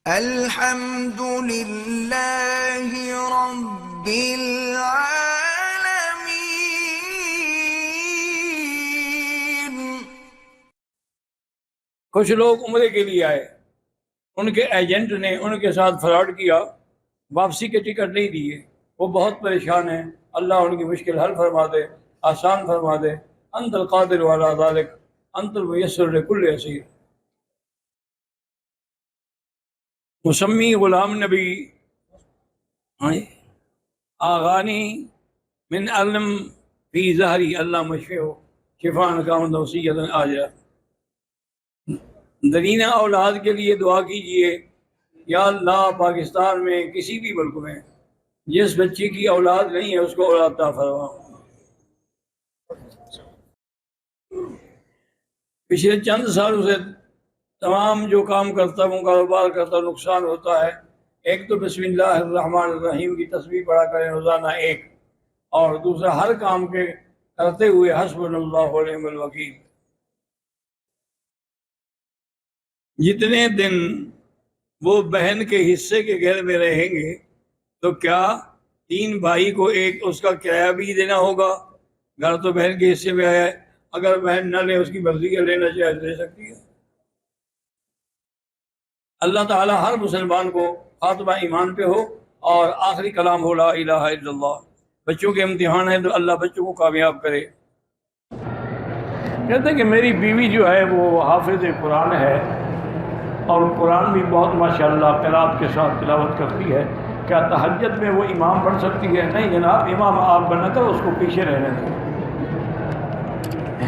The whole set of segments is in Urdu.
الحمد للہ رب العالمین۔ کچھ لوگ عمرے کے لیے آئے، ان کے ایجنٹ نے ان کے ساتھ فراڈ کیا، واپسی کے ٹکٹ نہیں دیے، وہ بہت پریشان ہیں۔ اللہ ان کی مشکل حل فرما دے، آسان فرما دے۔ انت القادر علی ذلک، انت المیسر لکل یسیر۔ مسمی غلام نبی آغانی من علم فی ظہری اللہ مشفع شفاء کامل وصیۃ آجرہ۔ درینہ اولاد کے لیے دعا کیجئے، یا اللہ پاکستان میں کسی بھی ملک میں جس بچی کی اولاد نہیں ہے اس کو اولاد عطا فرما۔ پچھلے چند سالوں سے تمام جو کام کرتا ہوں، کاروبار کرتا ہوں، نقصان ہوتا ہے۔ ایک تو بسم اللہ الرحمن الرحیم کی تسبیح پڑھا کریں روزانہ ایک، اور دوسرا ہر کام کے کرتے ہوئے حسبنا اللہ و نعم الوکیل۔ جتنے دن وہ بہن کے حصے کے گھر میں رہیں گے تو کیا 3 بھائی کو ایک اس کا کرایہ بھی دینا ہوگا؟ گھر تو بہن کے حصے میں آیا ہے، اگر بہن نہ لے، اس کی مرضی کا لینا چاہے لے سکتی ہے۔ اللہ تعالیٰ ہر مسلمان کو خاتمہ ایمان پہ ہو اور آخری کلام ہو لا الہ الا اللہ۔ بچوں کے امتحان ہے تو اللہ بچوں کو کامیاب کرے۔ کہتے ہیں کہ میری بیوی جو ہے وہ حافظ قرآن ہے اور قرآن بھی بہت ماشاءاللہ قرات کے ساتھ تلاوت کرتی ہے، کیا تہجد میں وہ امام بن سکتی ہے؟ نہیں جناب، امام آپ بنا کر اس کو پیچھے رہنے دیں۔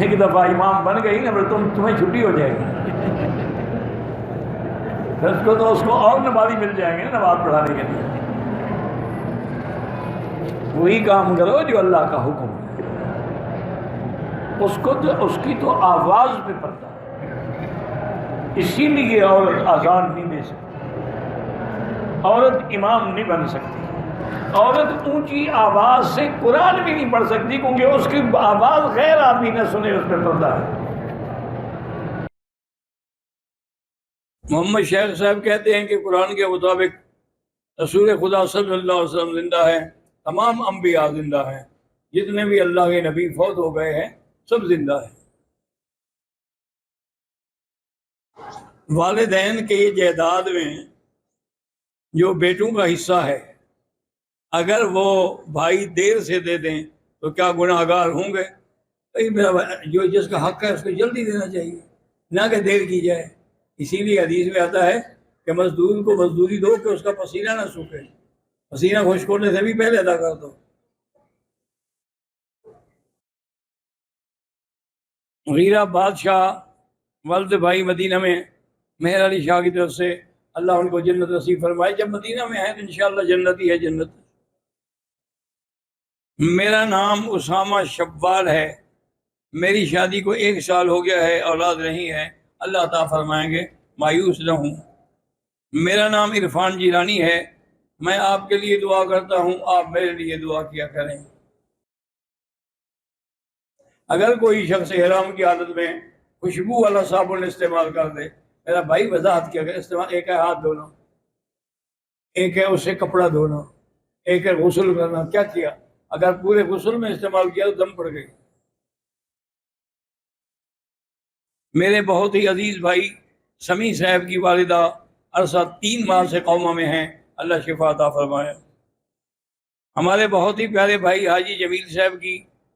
ایک دفعہ امام بن گئی نا، تمہیں چھٹی ہو جائے گی، اس کو اور نمازی مل جائیں گے نماز پڑھانے کے لیے۔ وہی کام کرو جو اللہ کا حکم ہے۔ اس کی تو آواز پہ پڑتا ہے، اسی لیے عورت اذان نہیں دے سکتی، عورت امام نہیں بن سکتی، عورت اونچی آواز سے قرآن بھی نہیں پڑھ سکتی، کیونکہ اس کی آواز غیر آدمی نہ سنے، اس پہ پردہ ہے۔ محمد شیخ صاحب کہتے ہیں کہ قرآن کے مطابق رسول خدا صلی اللہ علیہ وسلم زندہ ہیں، تمام انبیاء زندہ ہیں، جتنے بھی اللہ کے نبی فوت ہو گئے ہیں سب زندہ ہیں۔ والدین کے جائیداد میں جو بیٹوں کا حصہ ہے، اگر وہ بھائی دیر سے دے دیں تو کیا گناہ گار ہوں گے؟ جو جس کا حق ہے اس کو جلدی دینا چاہیے، نہ کہ دیر کی جائے۔ اسی لیے حدیث میں آتا ہے کہ مزدور کو مزدوری دو کہ اس کا پسینہ نہ سوکھے، پسینہ خشک ہونے سے بھی پہلے ادا کر دو۔ غیرہ بادشاہ ولد بھائی مدینہ میں مہر علی شاہ کی طرف سے اللہ ان کو جنت نصیب فرمائے۔ جب مدینہ میں ہیں تو انشاءاللہ جنت ہی ہے جنت۔ میرا نام اسامہ شوال ہے، میری شادی کو 1 سال ہو گیا ہے، اولاد نہیں ہے، اللہ عطا فرمائیں گے، مایوس نہ ہوں۔ میرا نام عرفان جیلانی ہے، میں آپ کے لیے دعا کرتا ہوں، آپ میرے لیے دعا کیا کریں۔ اگر کوئی شخص احرام کی حالت میں خوشبو والا صابن استعمال کر دے، میرا بھائی وضاحت کیا کہ استعمال ایک ہے ہاتھ دھونا، ایک ہے اس سے کپڑا دھونا، ایک ہے غسل کرنا، کیا کیا؟ اگر پورے غسل میں استعمال کیا تو دم پڑ گئی۔ میرے بہت ہی عزیز بھائی سمیع صاحب کی والدہ عرصہ 3 ماہ سے کوما میں ہیں، اللہ شفا عطا فرمائے۔ ہمارے بہت ہی پیارے بھائی حاجی جمیل صاحب کی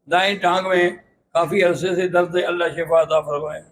دائیں ٹانگ میں کافی عرصے سے درد ہے، اللہ شفا عطا فرمائے۔